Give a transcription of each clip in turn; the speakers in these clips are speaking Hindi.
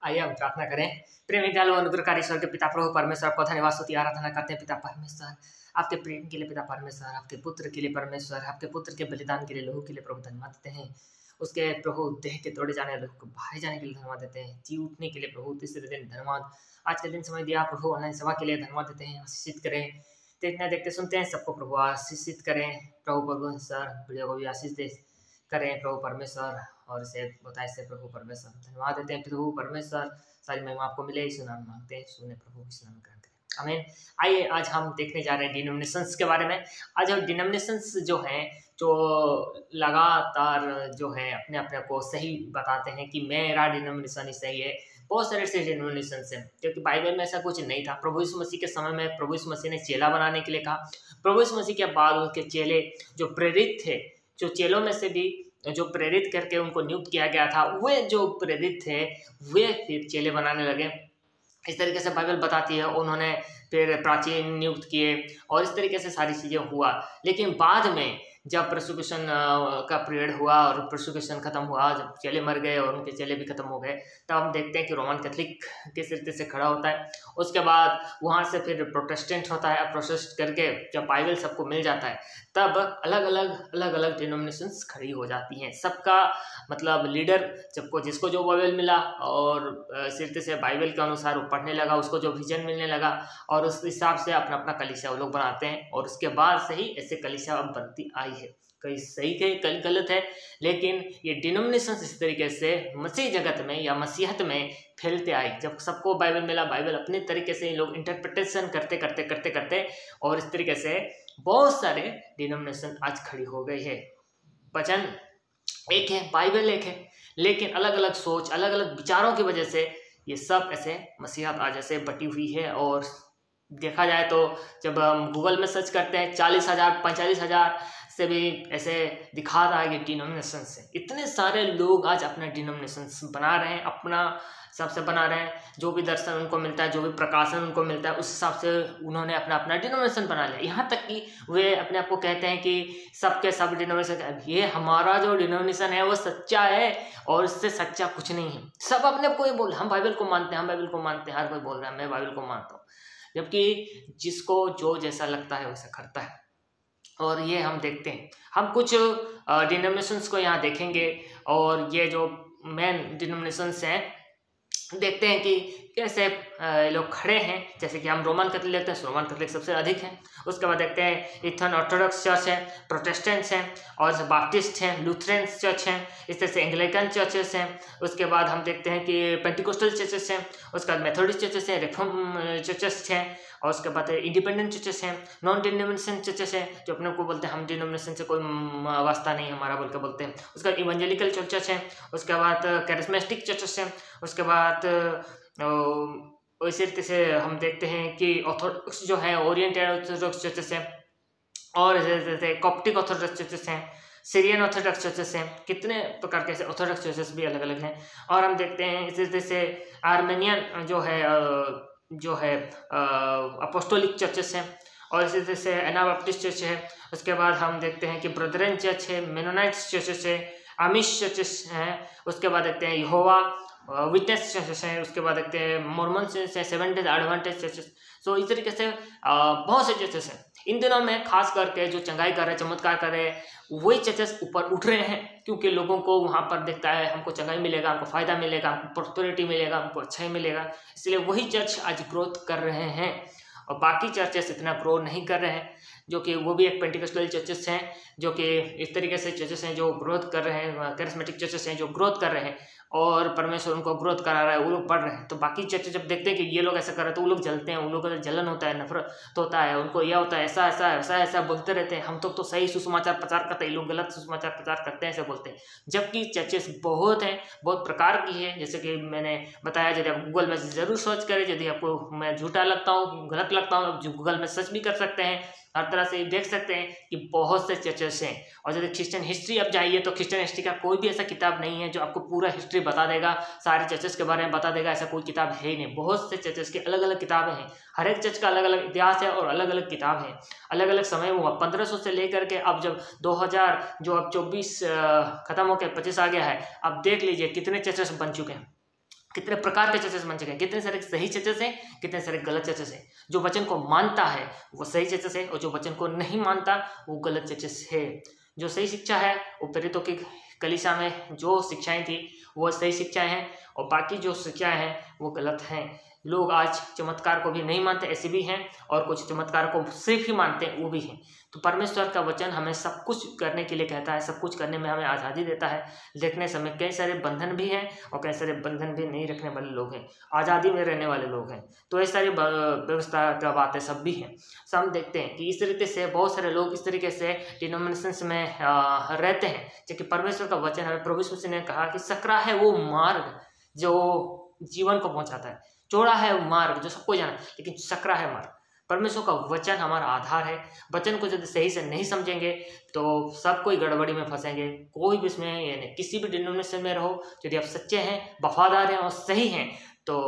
आइए हम प्रार्थना करें। प्रेम दयालु अनुग्रहकारी ईश्वर के पिता प्रभु परमेश्वर आपको धन्यवाद स्तुति आराधना करते हैं पिता परमेश्वर, आपके प्रेम के लिए पिता परमेश्वर, आपके पुत्र के लिए परमेश्वर, आपके पुत्र के बलिदान के लिए, लहू के लिए प्रभु धन्यवाद देते हैं। उसके प्रभु देह के तोड़े जाने, लहू को बहाए जाने के लिए धन्यवाद देते हैं। जी उठने के लिए प्रभु तीसरे दिन धन्यवाद। आज के दिन समय दिया प्रभु, ऑनलाइन सेवा के लिए धन्यवाद देते हैं। आशीषित करें, देखते देखते सुनते हैं सबको प्रभु आशीषित करें। प्रभु परमेश्वर वीडियो को भी आशीष दे करें प्रभु परमेश्वर, और इसे बताए से प्रभु परमेश्वर धन्यवाद देते हैं। प्रभु परमेश्वर सारी महिमा आपको मिले, इस नाम मांगते हैं, सुने प्रभु इस नाम करें, आमीन। आइए आज हम देखने जा रहे हैं डिनोमिनेशंस के बारे में। आज हम डिनोमिनेशंस जो हैं, जो लगातार जो है अपने अपने को सही बताते हैं कि मेरा डिनोमिनेशन ही सही है। बहुत सारे ऐसे डिनोमिनेशंस हैं, क्योंकि बाइबल में ऐसा कुछ नहीं था। प्रभु यीशु मसीह के समय में प्रभु यीशु मसीह ने चेला बनाने के लिए कहा। प्रभु यीशु मसीह के बाद उनके चेले जो प्रेरित थे, जो चेलों में से भी जो प्रेरित करके उनको नियुक्त किया गया था, वे जो प्रेरित थे वे फिर चेले बनाने लगे। इस तरीके से बाइबल बताती है। उन्होंने फिर प्राचीन नियुक्त किए और इस तरीके से सारी चीज़ें हुआ। लेकिन बाद में जब प्रोसिक्यूशन का पीरियड हुआ और प्रोसिक्यूशन खत्म हुआ, जब चेले मर गए और उनके चेले भी खत्म हो गए, तब हम देखते हैं कि रोमन कैथोलिक किस तरीके से खड़ा होता है। उसके बाद वहाँ से फिर प्रोटेस्टेंट होता है। प्रोटेस्ट करके जब बाइबल सबको मिल जाता है, तब अलग अलग डिनोमिनेशंस खड़ी हो जाती हैं। सबका मतलब लीडर सबको जिसको जो बाइबल मिला और सिर्फ से बाइबल के अनुसार वो पढ़ने लगा, उसको जो विजन मिलने लगा और उस हिसाब से अपना अपना कलीसिया वो लोग बनाते हैं। और उसके बाद से ही ऐसे कलीसिया अब बनती आई है। कहीं सही है, कहीं गलत है, लेकिन ये डिनोमिनेशंस इस तरीके से मसीह जगत में या मसीहत में फैलते आए। जब सबको बाइबल मिला, बाइबल अपने तरीके से लोग इंटरप्रिटेशन करते और इस तरीके से बहुत सारे डिनोमिनेशन आज खड़ी हो गई है। वचन एक है, बाइबल एक है, लेकिन अलग अलग सोच, अलग अलग विचारों की वजह से ये सब ऐसे मसीहत आज ऐसे बटी हुई है। और देखा जाए तो जब हम गूगल में सर्च करते हैं 40,000 45,000 से भी ऐसे दिखा रहा है ये डिनोमिनेशन से। इतने सारे लोग आज अपना डिनोमिनेशन बना रहे हैं, अपना सबसे बना रहे हैं। जो भी दर्शन उनको मिलता है, जो भी प्रकाशन उनको मिलता है, उस हिसाब से उन्होंने अपना अपना डिनोमिनेशन बना लिया। यहाँ तक कि वे अपने आप को कहते हैं कि सबके सब डिनोमिनेशन, ये हमारा जो डिनोमिनेशन है वो सच्चा है और इससे सच्चा कुछ नहीं है। सब अपने आप को ये बोल, हम बाइबल को मानते हैं, हम बाइबल को मानते हैं। हर कोई बोल रहा है मैं बाइबल को मानता हूँ, जबकि जिसको जो जैसा लगता है वैसा करता है। और ये हम देखते हैं। हम कुछ डिनोमिनेशंस को यहाँ देखेंगे और ये जो मेन डिनोमिनेशंस हैं देखते हैं कि कैसे लोग खड़े हैं। जैसे कि हम रोमन कैथोलिक देखते हैं, रोमन कैथोलिक सबसे अधिक हैं। उसके बाद देखते हैं इथन ऑर्थोडॉक्स चर्च है, प्रोटेस्टेंट्स हैं, और बाप्टिस्ट हैं, लूथरन्स चर्च हैं, इस तरह से एंग्लिकन चर्चेस हैं। उसके बाद हम देखते हैं कि पेंटिकोस्टल चर्चेस हैं, उसके बाद मेथोडिस्ट चर्चेस हैं, रिफॉर्म चर्चेस हैं, और उसके बाद इंडिपेंडेंट चर्चेस हैं, नॉन डिनोमिनेशन चर्चेस हैं, जो अपने को बोलते हैं हम डिनोमिनेशन से कोई वास्ता नहीं हमारा बोल के बोलते हैं। उसके बाद इवेंजेलिकल चर्चेस हैं, उसके बाद कैरिस्मेटिक चर्चेस हैं, उसके बाद इसी तरीके से हम देखते हैं कि ऑर्थोडॉक्स जो है ओरिएंटल ऑर्थोडॉक्स चर्चेस हैं, और जैसे कॉप्टिक ऑर्थोडॉक्स चर्चेस हैं, सीरियन ऑर्थोडॉक्स चर्चेस हैं। कितने प्रकार के ऑर्थोडॉक्स चर्चेस भी अलग अलग हैं। और हम देखते हैं इसी तरह से आर्मेनियन जो है अपोस्टोलिक चर्चेस हैं, और इसी तरह से एनाबाप्टिस्ट चर्च है। उसके बाद हम देखते हैं कि ब्रदरन चर्च है, मेनोनाइट्स चर्चेस है, आमिश चर्चेस हैं। उसके बाद देखते हैं यहोवा विटनेस चर्चेस हैं। उसके बाद देखते हैं मोर्मन चर्च है, सेवेंथ डे एडवेंटिस्ट चर्चेस। सो इस तरीके से बहुत से चर्चेस हैं। इन दिनों में खास करके जो चंगाई कर रहे हैं, चमत्कार कर रहे हैं, वही चर्चेस ऊपर उठ रहे हैं, क्योंकि लोगों को वहाँ पर दिखता है हमको चंगाई मिलेगा, हमको फायदा मिलेगा, हमको प्रॉस्पेरिटी मिलेगा, हमको अच्छाई मिलेगा। इसलिए वही चर्च आज ग्रोथ कर रहे हैं और बाकी चर्चेस इतना ग्रो नहीं कर रहे हैं, जो कि वो भी एक पेंटिकोस्टल चर्चेस हैं, जो कि इस तरीके से चर्चेस हैं जो ग्रोथ कर रहे हैं। कैरिस्मेटिक चर्चेस हैं जो ग्रोथ कर रहे हैं और परमेश्वर उनको ग्रोथ करा रहा है, वो लोग पढ़ रहे हैं। तो बाकी चर्चेस जब देखते हैं कि ये लोग ऐसा कर रहे हैं तो वो लोग जलते हैं, उन लोगों को जलन होता है, नफरत होता है, उनको यह होता है, ऐसा ऐसा ऐसा ऐसा बोलते रहते हैं। हम तो सही सुसमाचार प्रचार करते हैं, लोग गलत सुसमाचार प्रचार करते हैं ऐसे बोलते हैं। जबकि चर्चेस बहुत हैं, बहुत प्रकार की है। जैसे कि मैंने बताया, यदि आप गूगल में जरूर सर्च करें, यदि आपको मैं झूठा लगता हूँ, गलत लगता हूँ, आप गूगल में सर्च भी कर सकते हैं, हर तरह से देख सकते हैं कि बहुत से चर्चेस हैं। और यदि क्रिश्चियन हिस्ट्री आप जाइए तो क्रिश्चियन हिस्ट्री का कोई भी ऐसा किताब नहीं है जो आपको पूरा हिस्ट्री बता देगा, सारे चर्चेस के बारे में बता देगा, ऐसा कोई किताब है ही नहीं। बहुत से चर्चेस की अलग अलग किताबें हैं, हर एक चर्च का अलग अलग इतिहास है और अलग अलग किताब है, अलग अलग समय हुआ। 1500 से लेकर के अब जब 2000 जो अब 24 खत्म होकर 25 आ गया है, अब देख लीजिए कितने चर्चेस बन चुके हैं। कितने प्रकार के चर्चेस बन चुके हैं, कितने सारे सही चर्चेस हैं, कितने सारे गलत चर्चेस हैं। जो वचन को मानता है वो सही चर्चेस है, और जो वचन को नहीं मानता वो गलत चर्चेस है। जो सही शिक्षा है वो प्रेरितों की कलीसिया में जो शिक्षाएं थी वो सही शिक्षाएं हैं, और बाकी जो शिक्षाएं हैं वो गलत हैं। लोग आज चमत्कार को भी नहीं मानते, ऐसे भी हैं, और कुछ चमत्कार को सिर्फ ही मानते हैं, वो भी हैं। तो परमेश्वर का वचन हमें सब कुछ करने के लिए कहता है, सब कुछ करने में हमें आज़ादी देता है। देखने समय कई सारे बंधन भी हैं और कई सारे बंधन भी नहीं रखने वाले लोग हैं, आज़ादी में रहने वाले लोग हैं। तो ये सारी व्यवस्था का बातें सब भी हैं। सब हम देखते हैं कि इस तरीके से बहुत सारे लोग इस तरीके से डिनोमिनेशंस में रहते हैं, जबकि परमेश्वर का वचन हमें प्रभु यीशु मसीह ने कहा कि सकरा है वो मार्ग जो जीवन को पहुंचाता है, चौड़ा है वो मार्ग जो सबको जाना, लेकिन सकरा है मार्ग। परमेश्वर का वचन हमारा आधार है। वचन को यदि सही से नहीं समझेंगे तो सब कोई गड़बड़ी में फंसेंगे। कोई भी इसमें यानी किसी भी डिनोमिनेशन में रहो, यदि आप सच्चे हैं, वफादार हैं और सही हैं तो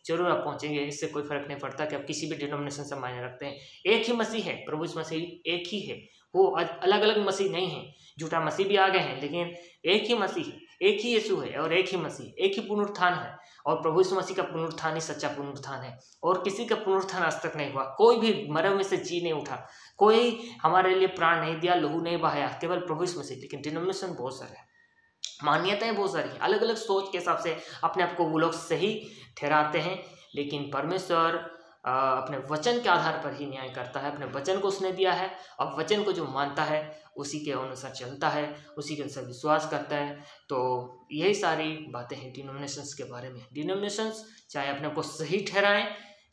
जरूर आप पहुंचेंगे। इससे कोई फर्क नहीं पड़ता कि आप किसी भी डिनोमिनेशन से मायने रखते हैं। एक ही मसीह है, प्रभु यीशु मसीह एक ही है, वो अलग अलग मसीह नहीं है। झूठा मसीह भी आ गए हैं, लेकिन एक ही मसीह, एक ही यीशु है और एक ही मसीह, एक ही पुनरुत्थान है। और प्रभु यीशु मसीह का पुनरुत्थान ही सच्चा पुनरुत्थान है, और किसी का पुनरुत्थान आज तक नहीं हुआ। कोई भी मरे में से जी नहीं उठा, कोई हमारे लिए प्राण नहीं दिया, लहू नहीं बहाया, केवल प्रभु यीशु मसीह। लेकिन डिनोमिनेशन बहुत सारे हैं, मान्यताएं बहुत सारी हैं, अलग अलग सोच के हिसाब से अपने आप को वो लोग सही ठहराते हैं। लेकिन परमेश्वर अपने वचन के आधार पर ही न्याय करता है। अपने वचन को उसने दिया है, और वचन को जो मानता है उसी के अनुसार चलता है, उसी के अनुसार विश्वास करता है। तो यही सारी बातें हैं डिनोमिनेशंस के बारे में। डिनोमिनेशंस चाहे अपने को सही ठहराएं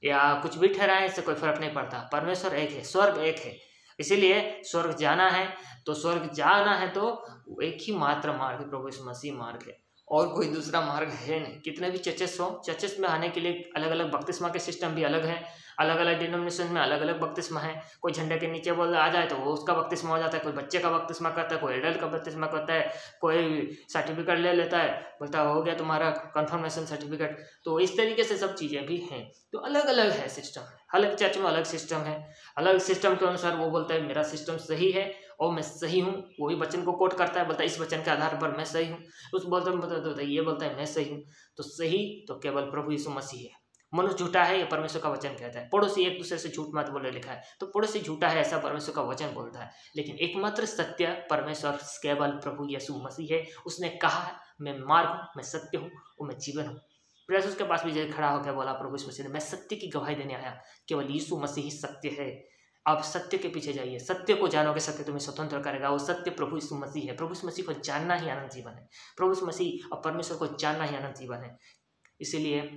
या कुछ भी ठहराएं, इससे कोई फर्क नहीं पड़ता। परमेश्वर एक है, स्वर्ग एक है, इसीलिए स्वर्ग जाना है तो स्वर्ग जाना है तो एक ही मात्र मार्ग प्रभु यीशु मसीह मार्ग है, और कोई दूसरा मार्ग है नहीं। कितने भी चर्चेस हो, चर्चेस में आने के लिए अलग अलग बपतिस्मा के सिस्टम भी अलग है, अलग अलग डिनोमिनेशन में अलग अलग बपतिस्मा है। कोई झंडे के नीचे बोल आ जाए तो वो उसका बपतिस्मा हो जाता है, कोई बच्चे का बपतिस्मा करता है, कोई एडल्ट का बपतिस्मा करता है, कोई सर्टिफिकेट ले लेता है, बोलता है हो गया तुम्हारा कन्फर्मेशन सर्टिफिकेट। तो इस तरीके से सब चीज़ें भी हैं। तो अलग अलग है सिस्टम, अलग चर्च में अलग सिस्टम है, अलग सिस्टम के अनुसार वो बोलता है मेरा सिस्टम सही है और मैं सही हूँ। वो भी वचन को कोट करता है, बोलता है इस वचन के आधार पर मैं सही हूँ। उस बोलता है ये बोलता है मैं सही हूँ। तो सही तो केवल प्रभु यीशु मसीह है, मनुष्य झूठा है ये परमेश्वर का वचन कहता है। पड़ोसी एक दूसरे से झूठ मत बोले लिखा है, तो पड़ोसी झूठा है ऐसा परमेश्वर का वचन बोलता है। लेकिन एकमात्र सत्य परमेश्वर केवल प्रभु यीशु मसीह है। उसने कहा है मैं मार्ग हूँ, मैं सत्य हूँ और मैं जीवन हूँ। प्रेस उसके पास भी जब खड़ा होकर बोला प्रभु यीशु मसीह ने, मैं सत्य की गवाही देने आया, केवल यीशु मसीह ही सत्य है। आप सत्य के पीछे जाइए, सत्य को जानोगे, सत्य तुम्हें स्वतंत्र करेगा। वो सत्य प्रभु यीशु मसीह है। प्रभु यीशु मसीह को जानना ही आनंद जीवन है। प्रभु यीशु मसीह और परमेश्वर को जानना ही आनंद जीवन है। इसीलिए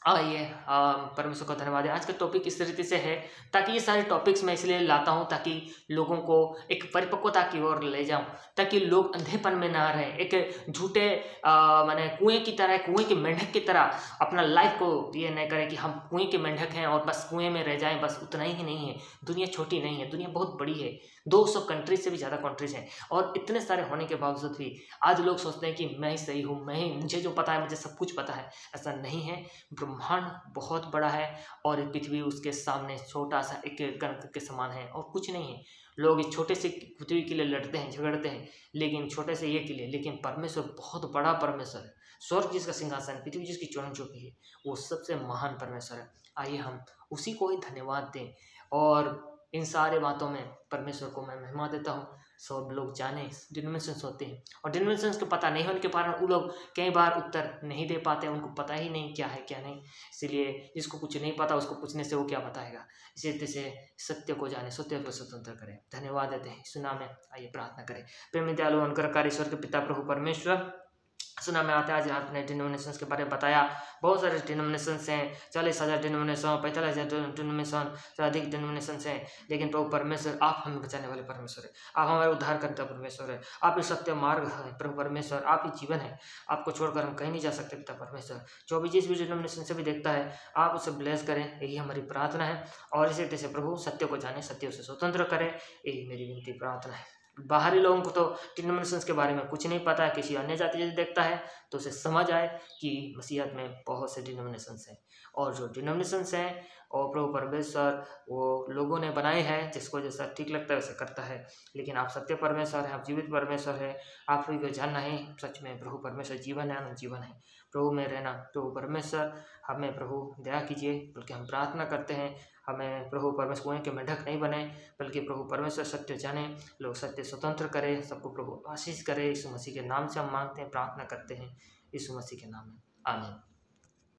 आइए परमेश्वर का धन्यवाद है। आज का टॉपिक इस तरीके से है, ताकि ये सारे टॉपिक्स मैं इसलिए लाता हूँ ताकि लोगों को एक परिपक्वता की ओर ले जाऊँ, ताकि लोग अंधेपन में ना रहें, एक झूठे माने कुएं की तरह, कुएं के मेंढक की तरह अपना लाइफ को ये नहीं करें कि हम कुएं के मेंढक हैं और बस कुएं में रह जाएं। बस उतना ही नहीं है, दुनिया छोटी नहीं है, दुनिया बहुत बड़ी है। 200 कंट्रीज से भी ज़्यादा कंट्रीज हैं, और इतने सारे होने के बावजूद भी आज लोग सोचते हैं कि मैं ही सही हूँ, मैं ही, मुझे जो पता है, मुझे सब कुछ पता है। ऐसा नहीं है। ब्रह्मांड बहुत बड़ा है और ये पृथ्वी उसके सामने छोटा सा एक कण के समान है और कुछ नहीं है। लोग इस छोटे से पृथ्वी के लिए लड़ते हैं, झगड़ते हैं, लेकिन छोटे से ये के लिए, लेकिन परमेश्वर बहुत बड़ा परमेश्वर है। स्वर्ग जिसका सिंहासन, पृथ्वी जिसकी चरण चौकी है, वो सबसे महान परमेश्वर है। आइए हम उसी को ही धन्यवाद दें, और इन सारे बातों में परमेश्वर को मैं महिमा देता हूँ। सब लोग जाने डिनोमिनेशंस होते हैं, और डिनोमिनेशंस के पता नहीं होने के कारण वो लोग कई बार उत्तर नहीं दे पाते, उनको पता ही नहीं क्या है क्या नहीं। इसलिए जिसको कुछ नहीं पता उसको पूछने से वो क्या बताएगा। इसी तरह से सत्य को जाने, सत्य को स्वतंत्र करें। धन्यवाद देते हैं। सुना में आइए प्रार्थना करें। प्रेम दयालु अनुग्रहकारी ईश्वर के पिता प्रभु परमेश्वर, सुना में आता है आज आपने डिनोमिनेशंस के बारे में बताया। बहुत सारे डिनोमिनेशंस हैं, 40,000 डिनोमिनेशन, 45,000 डिनोमिनेशन से अधिक डिनोमिनेशंस हैं, लेकिन प्रभु परमेश्वर आप हमें बचाने वाले परमेश्वर है। आप हमारे उद्धार करता परमेश्वर है। आप ही सत्य मार्ग है प्रभु परमेश्वर, आप ही जीवन है। आपको छोड़कर हम कहीं नहीं जा सकते पिता परमेश्वर। जो भी जिस भी डिनोमिनेशन से भी देखता है आप उसे ब्लेस करें, यही हमारी प्रार्थना है। और इसी तरह से प्रभु सत्य को जाने, सत्य से स्वतंत्र करें, यही मेरी विनती प्रार्थना है। बाहरी लोगों को तो डिनोमिनेशंस के बारे में कुछ नहीं पता है। किसी अन्य जाति यदि देखता है तो उसे समझ आए कि मसीहत में बहुत से डिनोमिनेशंस हैं, और जो डिनोमिनेशंस हैं और प्रभु परमेश्वर वो लोगों ने बनाए हैं, जिसको जैसा ठीक लगता है वैसे करता है। लेकिन आप सत्य परमेश्वर हैं, आप जीवित परमेश्वर है। आप ही को जानना है, सच में प्रभु परमेश्वर जीवन है, अनंत जीवन है। प्रभु में रहना। प्रभु परमेश्वर हमें प्रभु दया कीजिए, बल्कि हम प्रार्थना करते हैं हमें प्रभु परमेश्वर कुएं के मेंढक नहीं बने, बल्कि प्रभु परमेश्वर सत्य जाने, लोग सत्य स्वतंत्र करें, सबको प्रभु आशीष करे। यीशु मसीह के नाम से हम मांगते हैं, प्रार्थना करते हैं, यीशु मसीह के नाम में, आमीन।